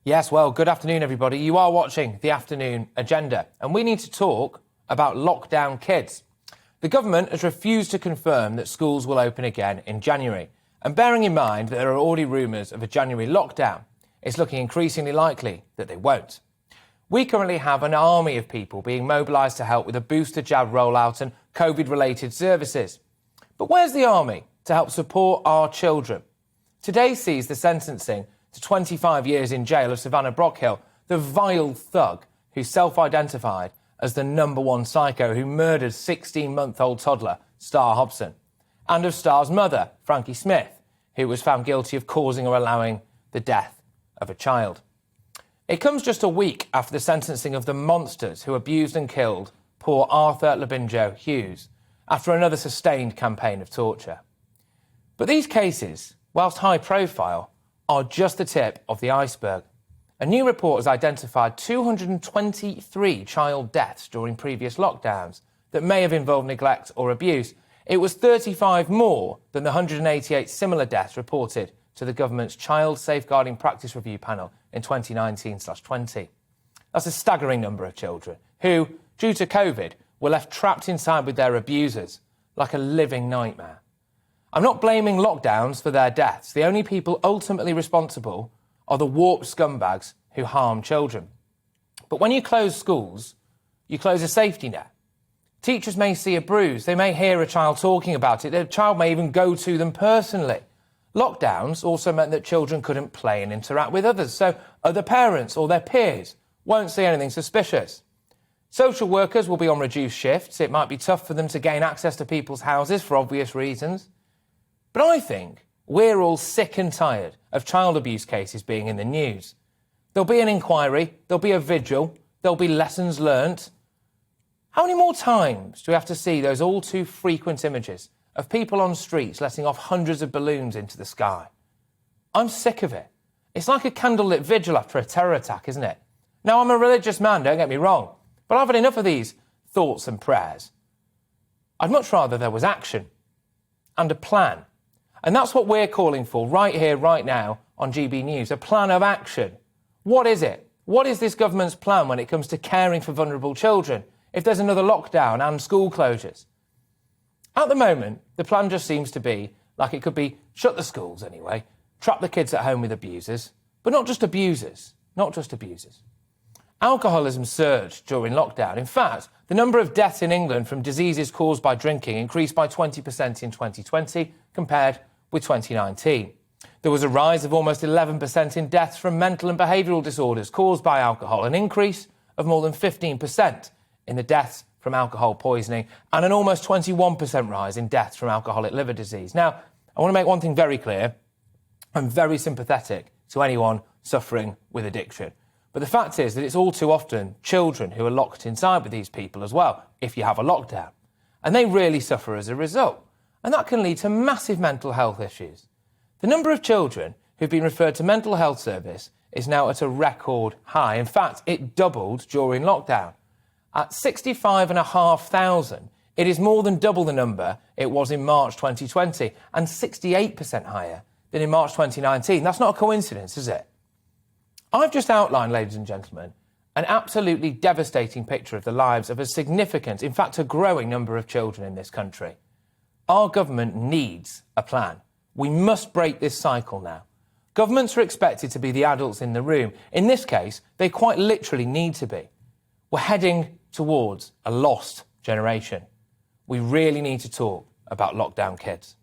Yes, well, good afternoon, everybody. You are watching the Afternoon Agenda, and we need to talk about lockdown kids. The government has refused to confirm that schools will open again in January. And bearing in mind that there are already rumours of a January lockdown, it's looking increasingly likely that they won't. We currently have an army of people being mobilised to help with a booster jab rollout and COVID-related services. But where's the army to help support our children? Today sees the sentencing to 25 years in jail of Savannah Brockhill, the vile thug who self-identified as the #1 psycho who murdered 16-month-old toddler Star Hobson, and of Star's mother, Frankie Smith, who was found guilty of causing or allowing the death of a child. It comes just a week after the sentencing of the monsters who abused and killed poor Arthur Labinjo Hughes after another sustained campaign of torture. But these cases, whilst high profile, are just the tip of the iceberg. A new report has identified 223 child deaths during previous lockdowns that may have involved neglect or abuse. It was 35 more than the 188 similar deaths reported to the government's Child Safeguarding Practice Review panel in 2019/20. That's a staggering number of children who, due to COVID, were left trapped inside with their abusers like a living nightmare. I'm not blaming lockdowns for their deaths. The only people ultimately responsible are the warped scumbags who harm children. But when you close schools, you close a safety net. Teachers may see a bruise, they may hear a child talking about it, their child may even go to them personally. Lockdowns also meant that children couldn't play and interact with others, so other parents or their peers won't see anything suspicious. Social workers will be on reduced shifts. It might be tough for them to gain access to people's houses for obvious reasons. But I think we're all sick and tired of child abuse cases being in the news. There'll be an inquiry, there'll be a vigil, there'll be lessons learnt. How many more times do we have to see those all too frequent images of people on streets letting off hundreds of balloons into the sky? I'm sick of it. It's like a candlelit vigil after a terror attack, isn't it? Now, I'm a religious man, don't get me wrong, but I've had enough of these thoughts and prayers. I'd much rather there was action and a plan. And that's what we're calling for right here, right now on GB News, a plan of action. What is it? What is this government's plan when it comes to caring for vulnerable children if there's another lockdown and school closures? At the moment, the plan just seems to be like it could be shut the schools anyway, trap the kids at home with abusers, but not just abusers, not just abusers. Alcoholism surged during lockdown. In fact, the number of deaths in England from diseases caused by drinking increased by 20% in 2020 compared with 2019. There was a rise of almost 11% in deaths from mental and behavioural disorders caused by alcohol, an increase of more than 15% in the deaths from alcohol poisoning, and an almost 21% rise in deaths from alcoholic liver disease. Now, I want to make one thing very clear. I'm very sympathetic to anyone suffering with addiction. But the fact is that it's all too often children who are locked inside with these people as well, if you have a lockdown. And they really suffer as a result. And that can lead to massive mental health issues. The number of children who've been referred to mental health service is now at a record high. In fact, it doubled during lockdown. At 65,500, it is more than double the number it was in March 2020 and 68% higher than in March 2019. That's not a coincidence, is it? I've just outlined, ladies and gentlemen, an absolutely devastating picture of the lives of a significant, in fact, a growing number of children in this country. Our government needs a plan. We must break this cycle now. Governments are expected to be the adults in the room. In this case, they quite literally need to be. We're heading towards a lost generation. We really need to talk about lockdown kids.